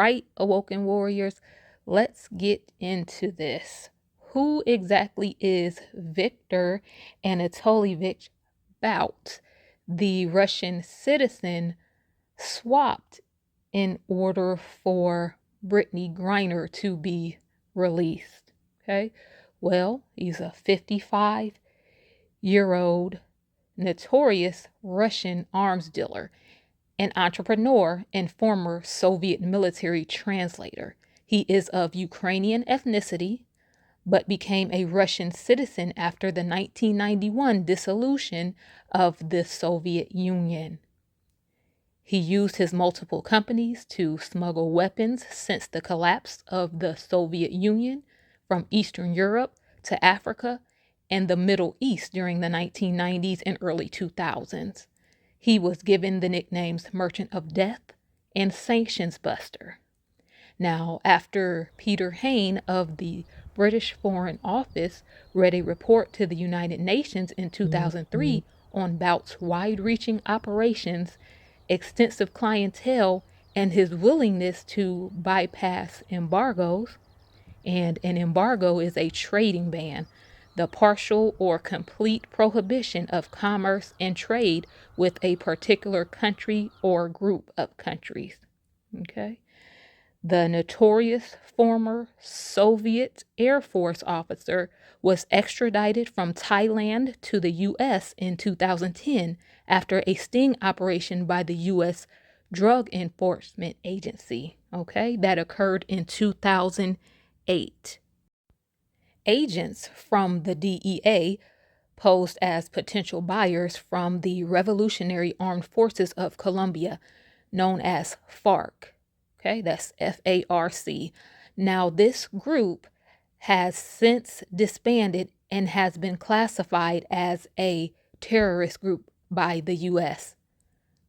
right, Awoken Warriors? Let's get into this. Who exactly is Viktor Anatolievich Bout, the Russian citizen swapped in order for Brittney Griner to be released? Okay, well, he's a 55-year-old notorious Russian arms dealer, an entrepreneur, and former Soviet military translator. He is of Ukrainian ethnicity, but became a Russian citizen after the 1991 dissolution of the Soviet Union. He used his multiple companies to smuggle weapons since the collapse of the Soviet Union from Eastern Europe to Africa and the Middle East during the 1990s and early 2000s. He was given the nicknames Merchant of Death and Sanctions Buster. Now, after Peter Hain of the British Foreign Office read a report to the United Nations in 2003 on Bout's wide-reaching operations, extensive clientele, and his willingness to bypass embargoes, and an embargo is a trading ban, the partial or complete prohibition of commerce and trade with a particular country or group of countries. Okay. The notorious former Soviet Air Force officer was extradited from Thailand to the U.S. in 2010 after a sting operation by the U.S. Drug Enforcement Agency, that occurred in 2008. Agents from the DEA posed as potential buyers from the Revolutionary Armed Forces of Colombia, known as FARC. That's FARC. Now, this group has since disbanded and has been classified as a terrorist group by the U.S.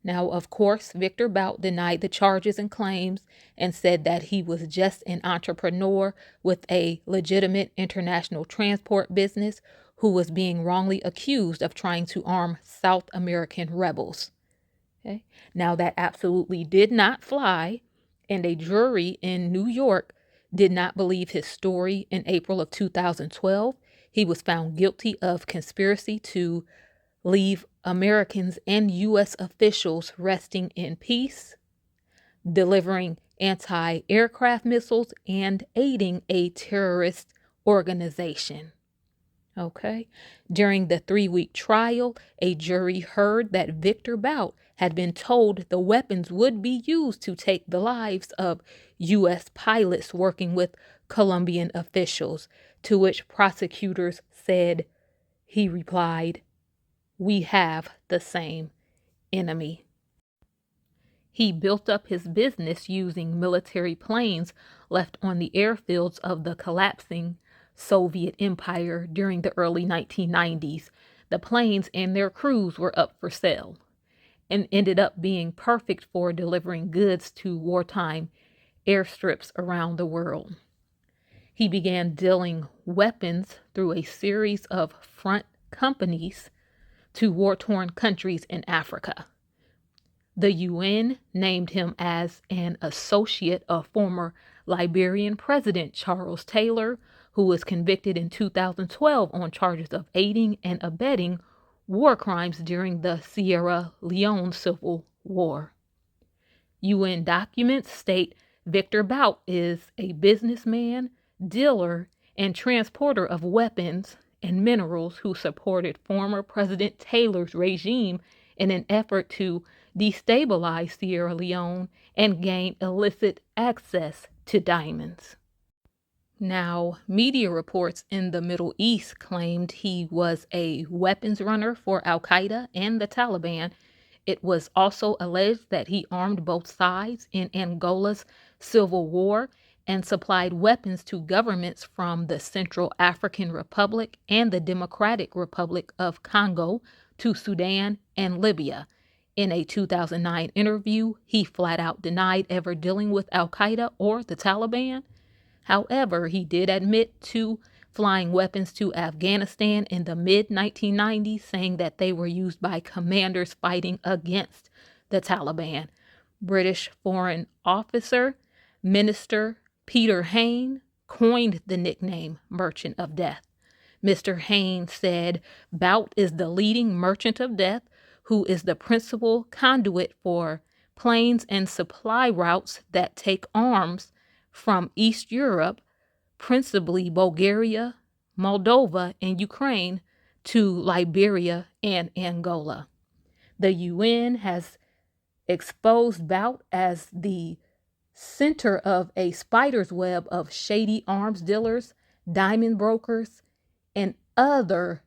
Now, of course, Viktor Bout denied the charges and claims and said that he was just an entrepreneur with a legitimate international transport business who was being wrongly accused of trying to arm South American rebels. Now, that absolutely did not fly, and a jury in New York did not believe his story. In April of 2012, he was found guilty of conspiracy to leave Americans and U.S. officials resting in peace, delivering anti-aircraft missiles, and aiding a terrorist organization. During the 3-week trial, a jury heard that Viktor Bout had been told the weapons would be used to take the lives of U.S. pilots working with Colombian officials, to which prosecutors said he replied, "We have the same enemy." He built up his business using military planes left on the airfields of the collapsing Soviet Empire during the early 1990s. The planes and their crews were up for sale and ended up being perfect for delivering goods to wartime airstrips around the world. He began dealing weapons through a series of front companies to war-torn countries in Africa. The UN named him as an associate of former Liberian President Charles Taylor, who was convicted in 2012 on charges of aiding and abetting war crimes during the Sierra Leone Civil War. UN documents state Viktor Bout is a businessman, dealer, and transporter of weapons and minerals who supported former President Taylor's regime in an effort to destabilize Sierra Leone and gain illicit access to diamonds. Now, media reports in the Middle East claimed he was a weapons runner for Al-Qaeda and the Taliban. It was also alleged that he armed both sides in Angola's civil war and supplied weapons to governments from the Central African Republic and the Democratic Republic of Congo to Sudan and Libya. In a 2009 interview, he flat out denied ever dealing with Al-Qaeda or the Taliban. However, he did admit to flying weapons to Afghanistan in the mid-1990s, saying that they were used by commanders fighting against the Taliban. British Foreign Officer Minister Peter Hayne coined the nickname Merchant of Death. Mr. Hayne said Bout is the leading merchant of death who is the principal conduit for planes and supply routes that take arms from East Europe, principally Bulgaria, Moldova, and Ukraine, to Liberia and Angola. The UN has exposed Bout as the center of a spider's web of shady arms dealers, diamond brokers, and other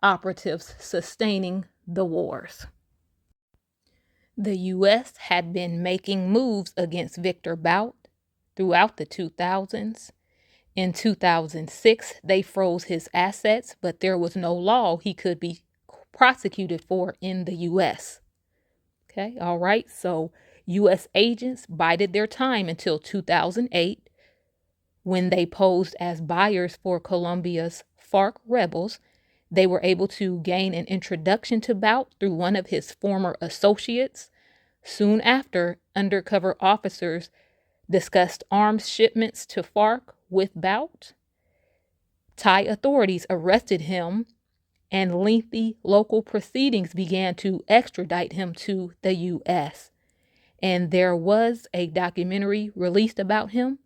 operatives sustaining the wars. The U.S. had been making moves against Viktor Bout throughout the 2000s. In 2006, they froze his assets, but there was no law he could be prosecuted for in the U.S. Okay, all right, so U.S. agents bided their time until 2008 when they posed as buyers for Colombia's FARC rebels. They were able to gain an introduction to Bout through one of his former associates. Soon after, undercover officers discussed arms shipments to FARC with Bout. Thai authorities arrested him, and lengthy local proceedings began to extradite him to the U.S. And there was a documentary released about him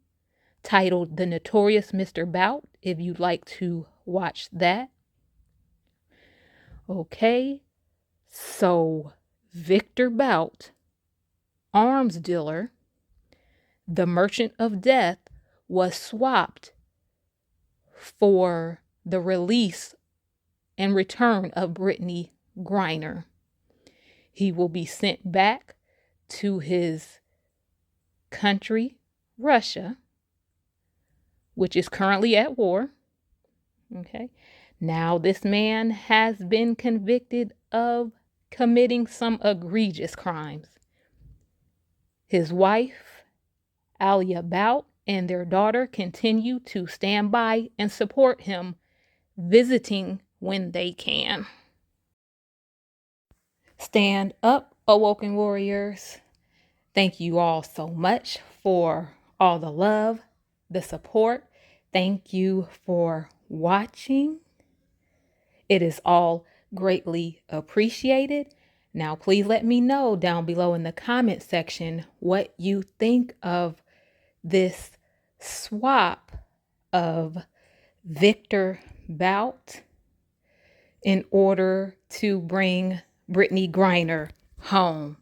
titled The Notorious Mr. Bout, if you'd like to watch that. Okay, so Viktor Bout, arms dealer, the Merchant of Death, was swapped for the release and return of Brittney Griner. He will be sent back to his country, Russia, which is currently at war. Okay. Now, this man has been convicted of committing some egregious crimes. His wife, Alia Bout, and their daughter continue to stand by and support him, visiting when they can. Stand up, awoken warriors. Thank you all so much for all the love, the support. Thank you for watching. It is all greatly appreciated. Now, please let me know down below in the comment section what you think of this swap of Viktor Bout in order to bring Brittney Griner home.